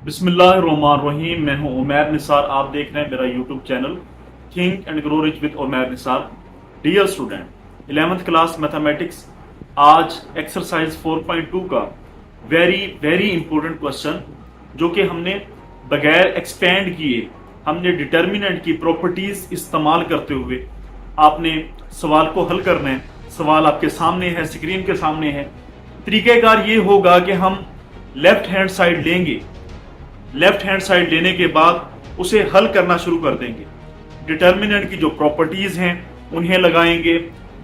बिस्मिल्लाहिर्रहमानिर्रहीम। मैं हूं उमैर निसार। आप देख रहे हैं मेरा YouTube channel think and grow rich with Umair Nisar. Dear student, 11th class mathematics, आज एक्सरसाइज 4.2 का वेरी वेरी इंपॉर्टेंट क्वेश्चन, जो कि हमने बगैर एक्सपेंड किए हमने डिटर्मिनेंट की प्रॉपर्टीज इस्तेमाल करते हुए आपने सवाल को हल करना है। सवाल आपके सामने है, स्क्रीन के सामने है। तरीकेकार ये होगा कि हम लेफ्ट हैंड साइड लेंगे। लेफ्ट हैंड साइड लेने के बाद उसे हल करना शुरू कर देंगे। डिटर्मिनेंट की जो प्रॉपर्टीज हैं उन्हें लगाएंगे।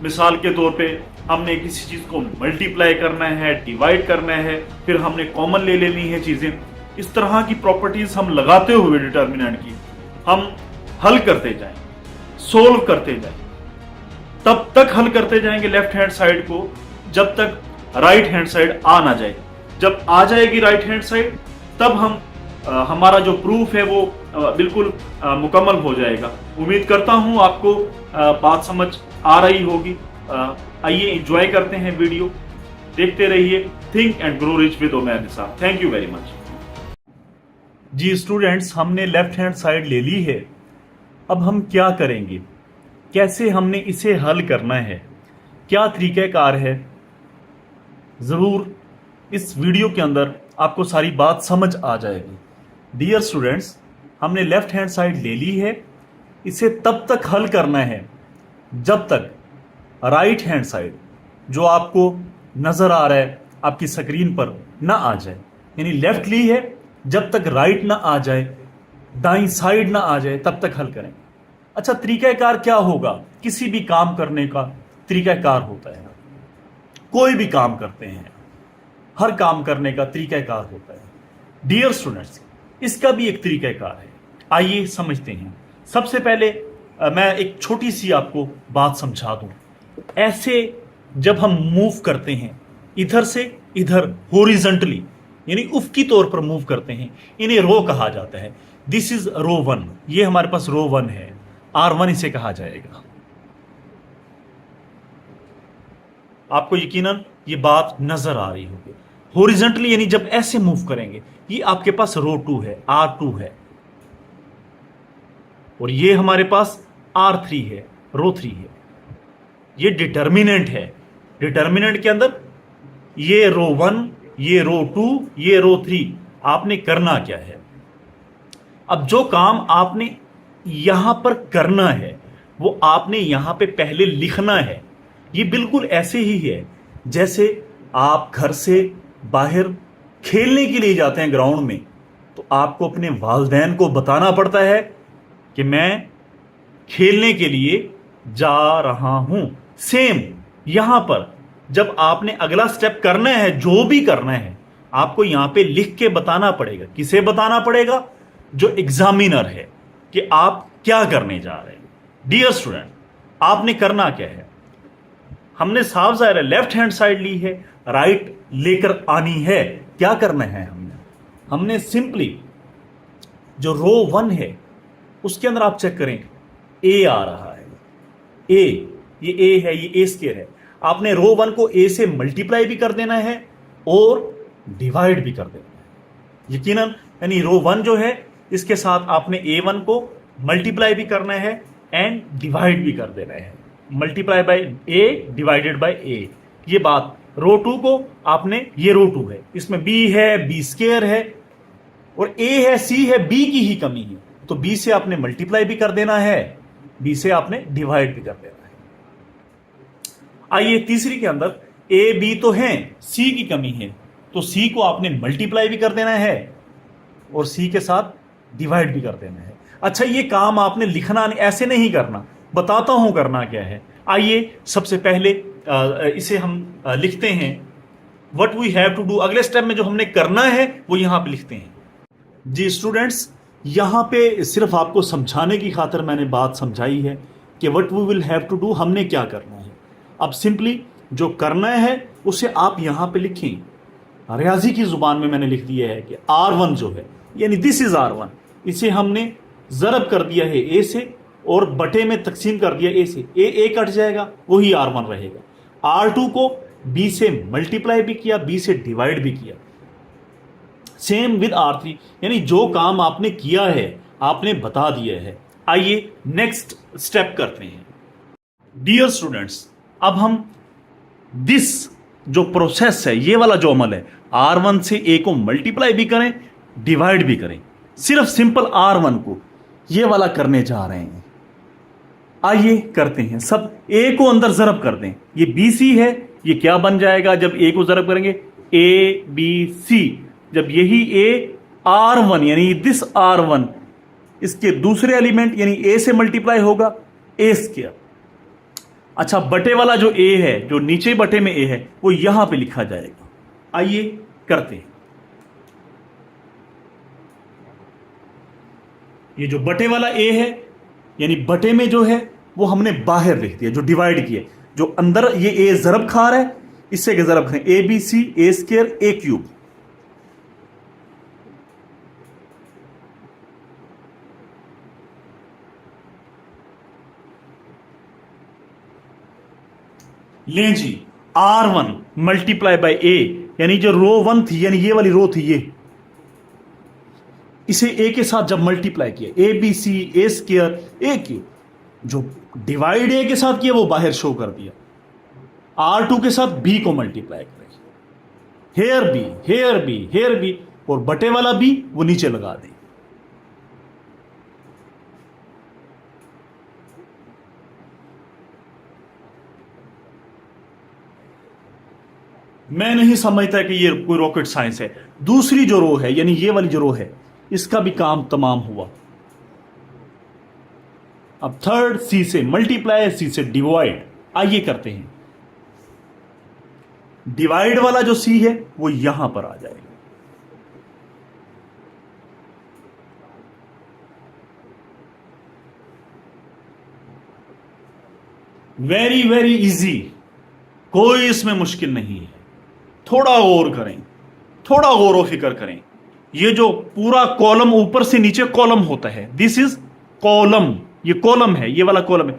मिसाल के तौर पे हमने किसी चीज को मल्टीप्लाई करना है, डिवाइड करना है, फिर हमने कॉमन ले लेनी है चीजें। इस तरह की प्रॉपर्टीज हम लगाते हुए डिटर्मिनेंट की हम हल करते जाएं, सोल्व करते जाएं। तब तक हल करते जाएंगे लेफ्ट हैंड साइड को जब तक राइट हैंड साइड आ ना जाए। जब आ जाएगी राइट हैंड साइड तब हम हमारा जो प्रूफ है वो बिल्कुल मुकम्मल हो जाएगा। उम्मीद करता हूं आपको बात समझ आ रही होगी। आइए एंजॉय करते हैं, वीडियो देखते रहिए। Think and grow rich with Umair Nisar. Thank you very much. जी स्टूडेंट्स, हमने लेफ्ट हैंड साइड ले ली है। अब हम क्या करेंगे, कैसे हमने इसे हल करना है, क्या तरीक़ाकार है, जरूर इस वीडियो के अंदर आपको सारी बात समझ आ जाएगी। डियर स्टूडेंट्स, हमने लेफ्ट हैंड साइड ले ली है। इसे तब तक हल करना है जब तक राइट हैंड साइड जो आपको नजर आ रहा है आपकी स्क्रीन पर ना आ जाए। यानी लेफ्ट ली है, जब तक राइट ना आ जाए, दाईं साइड ना आ जाए, तब तक हल करें। अच्छा, तरीकाकार क्या होगा? किसी भी काम करने का तरीकाकार होता है। कोई भी काम करते हैं, हर काम करने का तरीकाकार होता है। डियर स्टूडेंट्स, इसका भी एक तरीकाकार है। आइए समझते हैं। सबसे पहले मैं एक छोटी सी आपको बात समझा दूं। ऐसे जब हम मूव करते हैं इधर से इधर हॉरिजॉन्टली, यानी उफ़क़ी तौर पर मूव करते हैं, इन्हें रो कहा जाता है। दिस इज रो 1। ये हमारे पास रो 1 है, R1 इसे कहा जाएगा। आपको यकीनन ये बात नजर आ रही होगी। हॉरिजॉन्टली यानी जब ऐसे मूव करेंगे, ये आपके पास रो 2 है, R2 है, और ये हमारे पास R3 है, रो 3 है। ये डिटर्मिनेंट है। डिटर्मिनेंट के अंदर ये रो 1, ये रो 2, ये रो 3। आपने करना क्या है? अब जो काम आपने यहां पर करना है वो आपने यहां पे पहले लिखना है। ये बिल्कुल ऐसे ही है जैसे आप घर से बाहर खेलने के लिए जाते हैं ग्राउंड में, तो आपको अपने वालिदैन को बताना पड़ता है कि मैं खेलने के लिए जा रहा हूं। सेम यहां पर जब आपने अगला स्टेप करना है, जो भी करना है, आपको यहां पे लिख के बताना पड़ेगा। किसे बताना पड़ेगा? जो एग्जामिनर है, कि आप क्या करने जा रहे हैं। डियर स्टूडेंट, आपने करना क्या है? हमने साफ जाहिर है लेफ्ट हैंड साइड ली है, राइट लेकर आनी है। क्या करना है हमने सिंपली जो रो 1 है उसके अंदर आप चेक करें, ए आ रहा है। ये ए है, ये ए स्क्वायर है। आपने रो 1 को ए से मल्टीप्लाई भी कर देना है और डिवाइड भी कर देना है यकीनन। यानी रो 1 जो है इसके साथ आपने A1 को मल्टीप्लाई भी करना है एंड डिवाइड भी कर देना है। Multiply by A divided by A। ये बात रो 2 को आपने, ये रो 2 है, इसमें B है, B स्क्वायर है, और A है, C है, B की ही कमी है, तो B से आपने मल्टीप्लाई भी कर देना है, B से आपने डिवाइड भी कर देना है। आइए तीसरी के अंदर A B तो हैं, C की कमी है, तो C को आपने मल्टीप्लाई भी कर देना है और C के साथ डिवाइड भी कर देना है। अच्छा, ये काम आपने लिखना ऐसे नहीं करना, बताता हूं करना क्या है। आइए सबसे पहले इसे हम लिखते हैं। What we have to do, अगले स्टेप में जो हमने करना है वो यहां पे लिखते हैं। जी स्टूडेंट्स, यहां पे सिर्फ आपको समझाने की खातिर मैंने बात समझाई है कि what we will have to do, हमने क्या करना है। अब सिंपली जो करना है उसे आप यहां पे लिखें। रियाजी की जुबान में मैंने लिख दिया है कि R1 जो है, यानी दिस इज R1, इसे हमने जरब कर दिया है A से और बटे में तकसीम कर दिया A से। A कट जाएगा, वही R1 रहेगा। R2 को B से मल्टीप्लाई भी किया, B से डिवाइड भी किया। सेम विद R3, यानी जो काम आपने किया है आपने बता दिया है। आइए नेक्स्ट स्टेप करते हैं। डियर स्टूडेंट्स, अब हम दिस जो प्रोसेस है, ये वाला जो अमल है, R1 से A को मल्टीप्लाई भी करें, डिवाइड भी करें, सिर्फ सिंपल R1 को ये वाला करने जा रहे हैं। आइए करते हैं। सब A को अंदर जरब कर दें। ये BC है, ये क्या बन जाएगा जब A को जरब करेंगे? ABC। जब यही A R1 यानी दिस R1 इसके दूसरे एलिमेंट यानी A से मल्टीप्लाई होगा, A स्क्वायर। अच्छा, बटे वाला जो A है, जो नीचे बटे में A है, वो यहां पे लिखा जाएगा। आइए करते हैं। ये जो बटे वाला A है, यानी बटे में जो है वो हमने बाहर लिख दिया, जो डिवाइड किया। जो अंदर ये A जरब खा रहा है, इससे के जरब करें ABC A square A cube. लें जी, R1 मल्टीप्लाई बाय A, यानी जो रो 1 थी, यानी ये वाली रो थी, ये इसे A के साथ जब मल्टीप्लाई किया, ABC A square A cube. जो डिवाइड A के साथ किया वो बाहर शो कर दिया। R2 के साथ B को मल्टीप्लाई करें, here B here B here B, और बटे वाला B वो नीचे लगा दें। मैं नहीं समझता कि ये कोई रॉकेट साइंस है। दूसरी जो रो है, यानी ये वाली जो रो है, इसका भी काम तमाम हुआ। अब थर्ड C से मल्टीप्लाई, C से डिवाइड। आइए करते हैं। डिवाइड वाला जो C है वो यहां पर आ जाएगा। वेरी वेरी इजी, कोई इसमें मुश्किल नहीं है। थोड़ा गौर करें, थोड़ा गौर व फिक्र करें। ये जो पूरा कॉलम ऊपर से नीचे कॉलम होता है, दिस इज कॉलम। ये कॉलम है, ये वाला कॉलम है।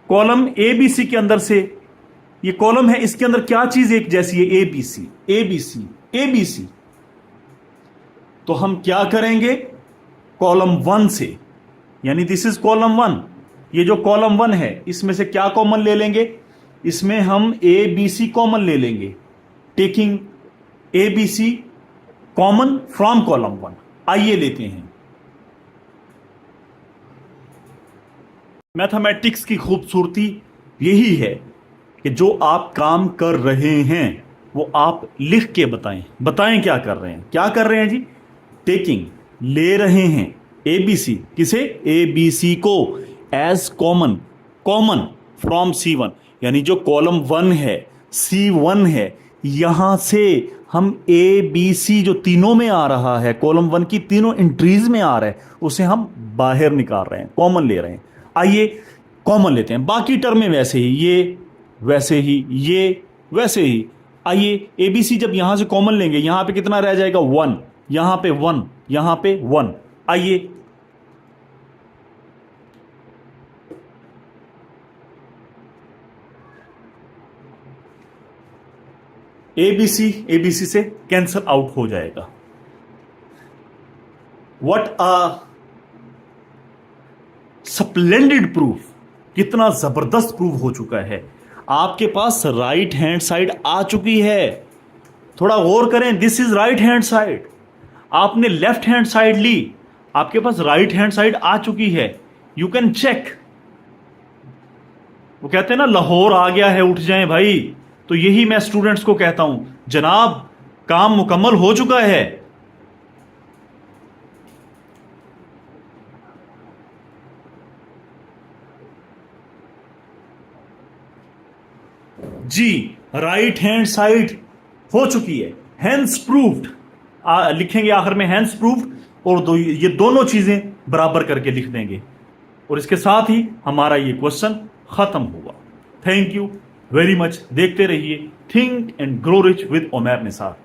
कॉलम ABC के अंदर से ये कॉलम है, इसके अंदर क्या चीज एक जैसी है? ABC ABC ABC। तो हम क्या करेंगे? कॉलम 1 से, यानी दिस इज कॉलम 1। ये जो कॉलम 1 है, इसमें से क्या कॉमन ले लेंगे? इसमें हम ABC कॉमन ले लेंगे, taking ABC common from column 1। आइए लेते हैं। मैथमेटिक्स की खूबसूरती यही है कि जो आप काम कर रहे हैं वो आप लिख के बताएं। बताएं क्या कर रहे हैं? क्या कर रहे हैं जी? टेकिंग, ले रहे हैं ABC। किसे? ABC को as common, common from C1, यानी जो कॉलम 1 है, C1 है, यहां से हम ABC जो तीनों में आ रहा है, कॉलम 1 की तीनों एंट्रीज में आ रहा है, उसे हम बाहर निकाल रहे हैं, कॉमन ले रहे हैं। आइए कॉमन लेते हैं। बाकी टर्म में वैसे ही, ये वैसे ही, ये वैसे ही। आइए ABC जब यहां से कॉमन लेंगे, यहां पे कितना रह जाएगा? 1, यहां पे 1, यहां पे 1। आइए ABC से कैंसल आउट हो जाएगा। What a splendid proof! कितना जबरदस्त प्रूफ हो चुका है। आपके पास राइट हैंड साइड आ चुकी है। थोड़ा गौर करें, this is right hand side. आपने लेफ्ट हैंड साइड ली, आपके पास राइट हैंड साइड आ चुकी है। You can check. वो कहते हैं ना, लाहौर आ गया है, उठ जाएं भाई। तो यही मैं स्टूडेंट्स को कहता हूं, जनाब काम मुकम्मल हो चुका है। जी, राइट हैंड साइड हो चुकी है, हैंस प्रूव्ड। लिखेंगे आखिर में हैंस प्रूव्ड, और ये दोनों चीजें बराबर करके लिख देंगे, और इसके साथ ही हमारा ये क्वेश्चन खत्म हुआ। Thank you very much. देखते रहिए think and grow rich with Umair Nisar.